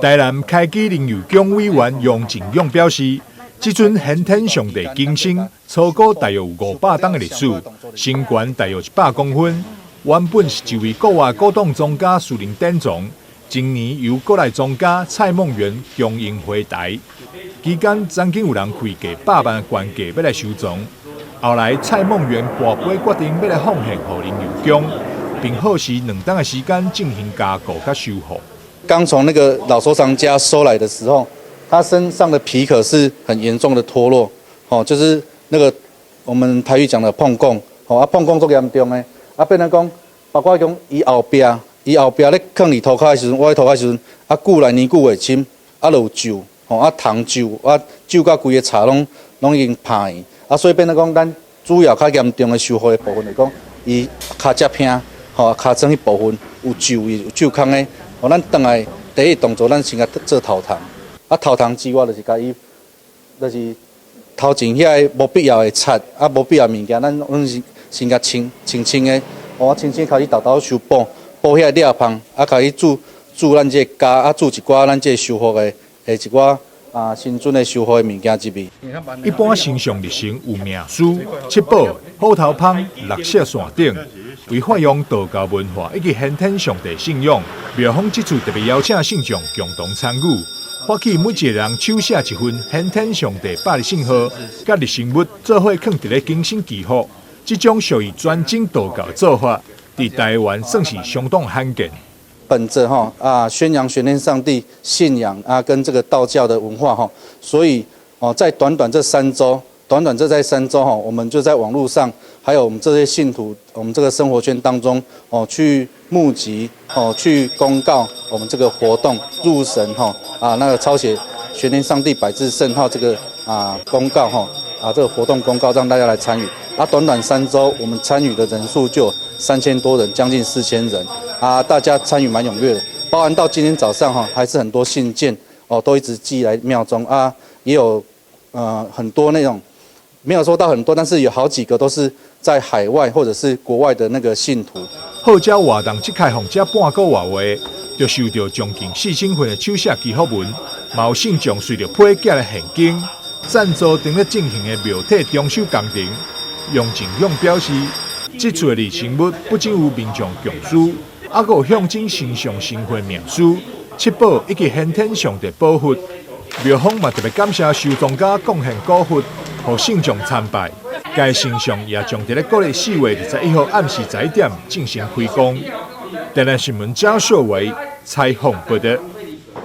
台南开基林游宫委员杨景勇表示，这尊先天上帝金星粗估大约有500吨的历史，身高大约100公分。原本是一位国外古董庄家私人典藏，今年由国内庄家蔡梦媛供应回台。期间曾经有人开价100万官价要来收藏，后来蔡梦媛跋杯决定要来奉献给林游宫，并耗时2天的时间进行加固和修复。刚从那个老收藏家收来的时候，他身上的皮壳是很严重的脱落，就是那个我们台语讲的碰供，碰供足严重的，变成讲，包括讲伊后壁咧放伫涂骹的时阵，我喺涂骹的时阵，久来年久袂深，就有皱，虫皱，皱到规个柴拢已经破去，所以变成讲咱主要较严重的修复的部分来讲，伊骹接偏，骹床迄部分有皱空的。咱转来第一动作，咱先甲做头堂，头堂之外就是甲伊，就是头前遐无必要的擦，无必要物件，咱先甲清的，清开始豆豆修补遐裂缝，开始煮咱这个家，煮一寡咱这修复的一寡新准的修复的物件入面。一般身上日程有命书、七宝、虎头芳、绿色线顶。为发扬道教文化以及先天上帝信仰，庙方这次特别邀请信众共同参与，发起每一个人手写一份先天上帝百日信号，甲日生物做伙放伫咧金星祈福。这种属于专精道教的做法，在台湾算是相当罕见。本着宣扬玄天上帝信仰跟这个道教的文化所以在短短这3周，我们就在网络上，还有我们这些信徒，我们这个生活圈当中去募集去公告我们这个活动入神那个抄写玄天上帝百字圣号这个公告这个活动公告让大家来参与短短3周，我们参与的人数就有3000多人，将近4000人大家参与蛮踊跃的，包含到今天早上还是很多信件都一直寄来庙中也有很多那种。没有说到很多，但是有好几个都是在海外或者是国外的那个信徒。号召活动即开放这半个月话，就收到将近4000份的手写祈福文，嘛有信众随着批寄的现金，赞助正在进行的庙体装修工程。杨景勇表示，这次的日生物不仅有民众共书，还有象征神上神魂命书、七宝以及先天上帝保护。庙方嘛特别感谢收藏家贡献古佛，予信众参拜。该神像也将在国历4月21号暗时11点进行开工。台南新闻张秀伟采访报道。